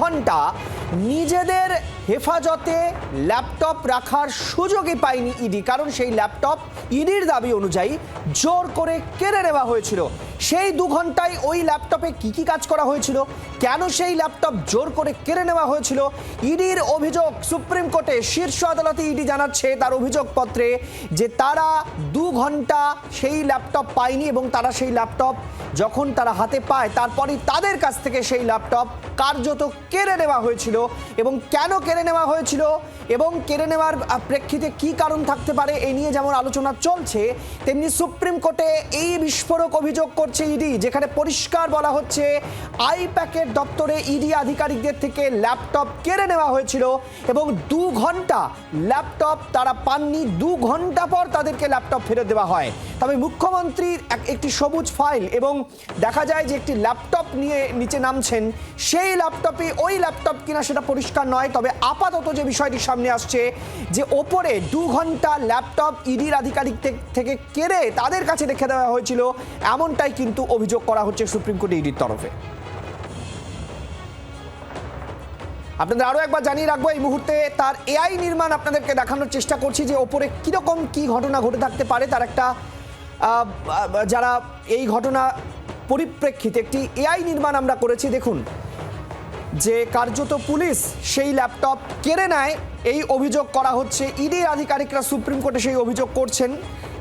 ঘন্টা নিজেদের হেফাজতে ল্যাপটপ রাখার সুযোগই পায়নি ইডি, কারণ সেই ল্যাপটপ ইডির দাবি অনুযায়ী জোর করে কেড়ে নেওয়া হয়েছিল। সেই 2 ঘন্টায় ওই ল্যাপটপে কি কাজ করা হয়েছিল, কেন সেই ল্যাপটপ জোর করে কেড়ে নেওয়া হয়েছিল? ইডির অভিযোগ, সুপ্রিম কোর্টে শীর্ষ আদালতে ইডি জানাচ্ছে তার অভিযোগপত্রে যে তারা 2 ঘন্টা সেই ল্যাপটপ পায়নি এবং তারা সেই ল্যাপটপ যখন তারা হাতে পায় তারপরই তাদের কাছ থেকে সেই ল্যাপটপ কার্যত কেড়ে নেওয়া হয়েছিল। এবং কেন কেড়ে নেওয়া হয়েছিল এবং কেড়ে নেওয়ার প্রেক্ষিতে কি কারণ থাকতে পারে এই নিয়ে যেমন আলোচনা চলছে, তেমনি সুপ্রিম কোর্টে এই বিস্ফোরক অভিযোগ করছে ইডি, যেখানে পরিষ্কার বলা হচ্ছে আইপ্যাকের দপ্তরে ইডি আধিকারিকদের থেকে ল্যাপটপ কেড়ে নেওয়া হয়েছিল এবং 2 ঘন্টা ল্যাপটপ তারা পাননি। 2 ঘন্টা পর তাদেরকে ল্যাপটপ ফেরত দেওয়া হয়। তবে মুখ্যমন্ত্রীর একটি সবুজ ফাইল এবং দেখা যায় যে একটি ল্যাপটপ নিয়ে নিচে নামছেন, সেই ল্যাপটপে ওই ল্যাপটপ কিনা সেটা পরিষ্কার নয়। তবে আপাতত যে বিষয়টি সামনে আসছে যে ওপরে 2 ঘন্টা ল্যাপটপ ইডির আধিকারিক থেকে কেড়ে তাদের কাছে রেখে দেওয়া হয়েছিল, এমনটাই কিন্তু অভিযোগ করা হচ্ছে সুপ্রিম কোর্টে ইডির তরফে। আপনাদের আরো একবার জানিয়ে রাখবো, এই মুহূর্তে তার এআই নির্মাণ আপনাদেরকে দেখানোর চেষ্টা করছি যে ওপরে কিরকম কি ঘটনা ঘটে থাকতে পারে। তার একটা যারা এই ঘটনা পরিপ্রেক্ষিতে একটি এআই নির্মাণ আমরা করেছি। দেখুন যে কার্যত পুলিশ সেই ল্যাপটপ কেড়ে নেয় এই অভিযোগ করা হচ্ছে, ইডি আধিকারিকরা সুপ্রিম কোর্টে সেই অভিযোগ করছেন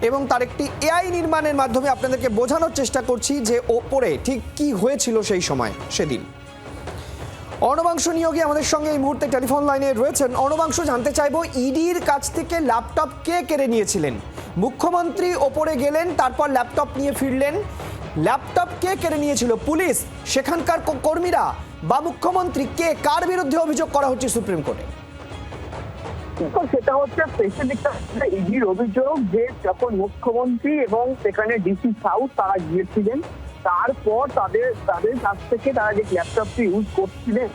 এবং তার একটি এআই নির্মাণের মাধ্যমে আপনাদেরকে বোঝানোর চেষ্টা করছি যে ওপরে ঠিক কি হয়েছিল সেই সময় সেদিন। অর্ণবাংশ নিয়োগী আমাদের সঙ্গে এই মুহূর্তে টেলিফোন লাইনে রয়েছেন। অর্ণবাংশ, জানতে চাইবো ইডির কাছ থেকে ল্যাপটপ কে কেড়ে নিয়েছিলেন? মুখ্যমন্ত্রী ওপরে গেলেন, তারপর ল্যাপটপ নিয়ে ফিরলেন। ল্যাপটপ কে কেড়ে নিয়েছিল? পুলিশ, সেখানকার কর্মীরা, বা মুখ্যমন্ত্রী? কে, কার বিরুদ্ধে অভিযোগ করা হচ্ছে সুপ্রিম কোর্টে? সেটা হচ্ছে ইডির অভিযোগ যে যখন মুখ্যমন্ত্রী এবং সেখানে ডিসি সাউথ তারা গিয়েছিলেন, তারপর তাদের কাছ থেকে তারা যে ল্যাপটপটি ইউজ করছিলেন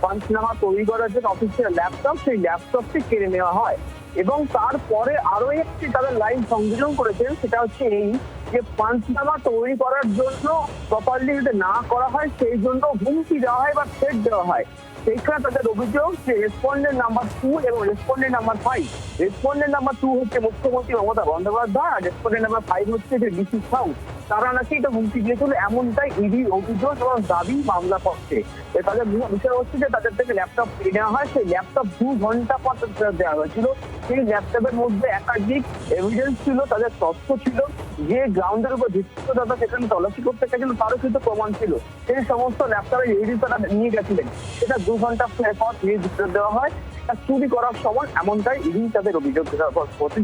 পাঞ্চনামা তৈরি করার জন্য অফিসিয়াল ল্যাপটপ, সেই ল্যাপটপটি কেড়ে নেওয়া হয়। এবং তারপরে আরো একটি তাদের লাইন সংযোজন করেছেন, সেটা হচ্ছে এই যে পাঞ্চনামা তৈরি করার জন্য প্রপারলি যদি না করা হয় সেই জন্য হুমকি দেওয়া হয় বা থ্রেট দেওয়া হয়। সেইখানে তাদের অভিযোগ যে রেসপন্ডেন্ট নাম্বার 2 এবং রেসপন্ডেন্ট নাম্বার 5, রেসপন্ডেন্ট নাম্বার 2 হচ্ছে মুখ্যমন্ত্রী মমতা বন্দ্যোপাধ্যায় আর রেসপন্ডেন্ট নাম্বার 5 হচ্ছে যে ডিসি সাউথ, তারা নাকি এটা হুমকি দিয়েছিল, এমনটাই ইডির অভিযোগ এবং দাবি মামলা পক্ষে। তাদের বিষয় হচ্ছে যে তাদের থেকে ল্যাপটপ কিনে নেওয়া হয়, সেই ল্যাপটপ 2 ঘন্টা পর ফেরত দেওয়া হয়েছিল। সেই ল্যাপটপের মধ্যে একাধিক এভিডেন্স ছিল, তাদের তথ্য ছিল, যে গ্রাউন্ডের উপর ভিত্তি করে তারা সেখানে তল্লাশি করতে গেছিল তারও কিন্তু প্রমাণ ছিল। সেই সমস্ত ল্যাপটপের ইডি তারা নিয়ে গেছিলেন, সেটা 2 ঘন্টা পর ফেরত দেওয়া হয়, তা চুরি করার সময়, এমনটাই ইডি তাদের অভিযোগ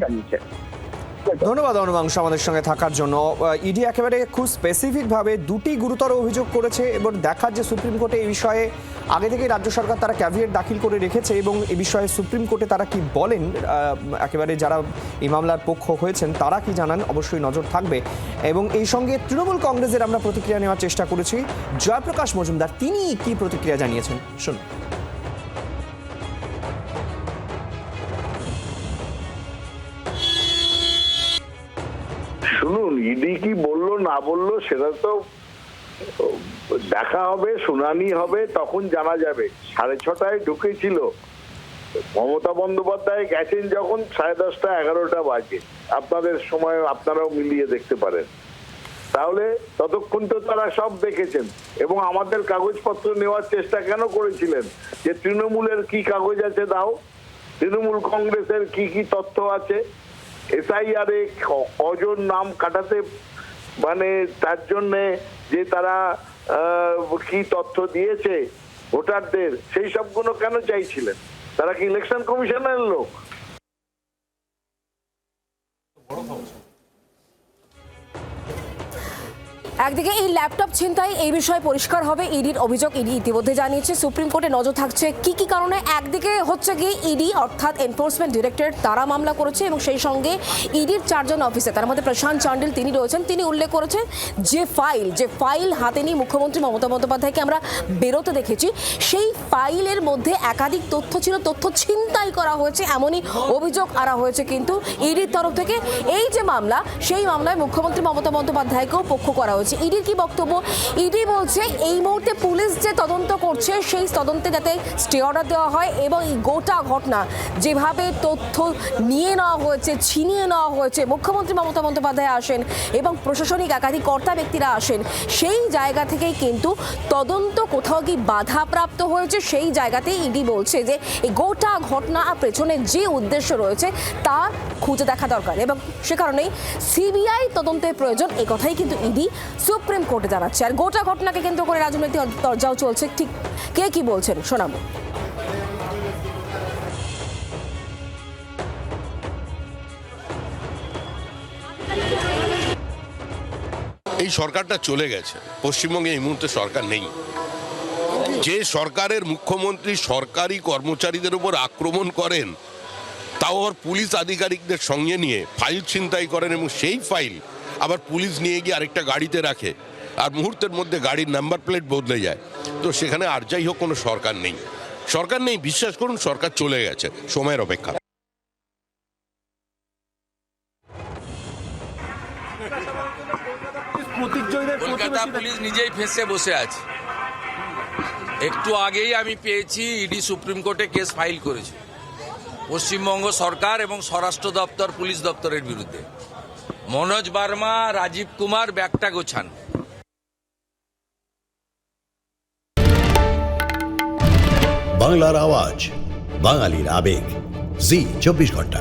জানিয়েছে। ধন্যবাদ অর্ণবাংশ আমাদের সঙ্গে থাকার জন্য। ইডি একেবারে খুব স্পেসিফিকভাবে 2টি গুরুতর অভিযোগ করেছে এবং দেখার যে সুপ্রিম কোর্টে এই বিষয়ে আগে থেকেই রাজ্য সরকার তারা ক্যাভিয়েট দাখিল করে রেখেছে এবং এই বিষয়ে সুপ্রিম কোর্টে তারা কি বলেন, একেবারে যারা এই মামলার পক্ষ হয়েছেন তারা কি জানান, অবশ্যই নজর থাকবে। এবং এই সঙ্গে তৃণমূল কংগ্রেসের আমরা প্রতিক্রিয়া নেওয়ার চেষ্টা করেছি। জয়প্রকাশ মজুমদার তিনি কি প্রতিক্রিয়া জানিয়েছেন শুনুন। শুনুন, ইডি কি বললো না বললো সেটা তো দেখা হবে, শুনানি হবে, তখন জানা যাবে। 6:30টায় ঢুকেছিল, মমতা বন্দ্যোপাধ্যায় গেছেন যখন 10:30 11টা বাজে, আপনাদের সময় আপনারাও মিলিয়ে দেখতে পারেন। তাহলে ততক্ষণ তো তারা সব দেখেছেন এবং আমাদের কাগজপত্র নেওয়ার চেষ্টা কেন করেছিলেন যে তৃণমূলের কি কাগজ আছে দাও, তৃণমূল কংগ্রেসের কি কি তথ্য আছে, এসআইআর এ কজন নাম কাটাতে মানে তার জন্য যে তারা কি তথ্য দিয়েছে ভোটারদের, সেই সবগুলো কেন চাইছিলেন? তারা কি ইলেকশন কমিশনের লোক? একদিকে এই ল্যাপটপ ছিনতাই, এই বিষয়ে পরিষ্কার হবে ইডির অভিযোগ। ইডি ইতিমধ্যে জানিয়েছে সুপ্রিম কোর্টে নজর থাকছে কি কারণে। একদিকে হচ্ছে কি ইডি অর্থাৎ এনফোর্সমেন্ট ডিরেক্টরেট তারা মামলা করেছে এবং সেই সঙ্গে ইডির 4 জন অফিসার, তার মধ্যে প্রশান্ত চান্ডিল তিনি রয়েছেন, তিনি উল্লেখ করেছেন যে ফাইল হাতে নিয়ে মুখ্যমন্ত্রী মমতা বন্দ্যোপাধ্যায়কে আমরা বেরোতে দেখেছি, সেই ফাইলের মধ্যে একাধিক তথ্য ছিল, তথ্য ছিনতাই করা হয়েছে, এমনই অভিযোগ আনা হয়েছে কিন্তু ইডির তরফ থেকে। এই যে মামলা, সেই মামলায় মুখ্যমন্ত্রী মমতা বন্দ্যোপাধ্যায়কেও পক্ষ করা হয়েছে। জানিয়েছে। ইডির কি বক্তব্য? ইডি বলছে এই মুহূর্তে পুলিশ যে তদন্ত করছে সেই তদন্তে যাতে স্টে অর্ডার দেওয়া হয় এবং এই গোটা ঘটনা যেভাবে তথ্য নিয়ে নেওয়া হয়েছে, ছিনিয়ে নেওয়া হয়েছে, মুখ্যমন্ত্রী মমতা বন্দ্যোপাধ্যায় আসেন এবং প্রশাসনিক একাধিক কর্তা ব্যক্তিরা আসেন, সেই জায়গা থেকেই কিন্তু তদন্ত কোথাও কি বাধাপ্রাপ্ত হয়েছে। সেই জায়গাতেই ইডি বলছে যে এই গোটা ঘটনা পেছনে যে উদ্দেশ্য রয়েছে তা খুঁজে দেখা দরকার এবং সে কারণেই সিবিআই তদন্তের প্রয়োজন, এই কথাই কিন্তু ইডি সুপ্রিম কোর্টে জানাচ্ছে। আর গোটা ঘটনাকে কেন্দ্র করে রাজনৈতিক তরজাও চলছে, ঠিক কে কি বলছেন শোনাবো। এই সরকারটা চলে গেছে, পশ্চিমবঙ্গে এই মুহূর্তে সরকার নেই। যে সরকারের মুখ্যমন্ত্রী সরকারি কর্মচারীদের উপর আক্রমণ করেন, তাও আবার পুলিশ আধিকারিকদের সঙ্গে নিয়ে ফাইল ছিনতাই করেন এবং সেই ফাইল আবার পুলিশ নিয়ে গিয়ে আরেকটা গাড়িতে রাখে আর মুহূর্তের মধ্যে গাড়ির নাম্বার প্লেট বদলে যায়, তো সেখানে আর যাই হোক কোনো সরকার নেই। সরকার নেই, বিশ্বাস করুন, সরকার চলে গেছে, সময়ের অপেক্ষা। কলকাতা পুলিশ নিজেই ফেঁসে বসে আছে। একটু আগেই আমি পেয়েছি ইডি সুপ্রিম কোর্টে কেস ফাইল করেছে পশ্চিমবঙ্গ সরকার এবং স্বরাষ্ট্র দপ্তর, পুলিশ দপ্তরের বিরুদ্ধে। মনোজ বার্মা, রাজীব কুমার ব্যাগটা গোছান। বাংলার আওয়াজ, বাঙালির আবেগ, জি 24 ঘন্টা।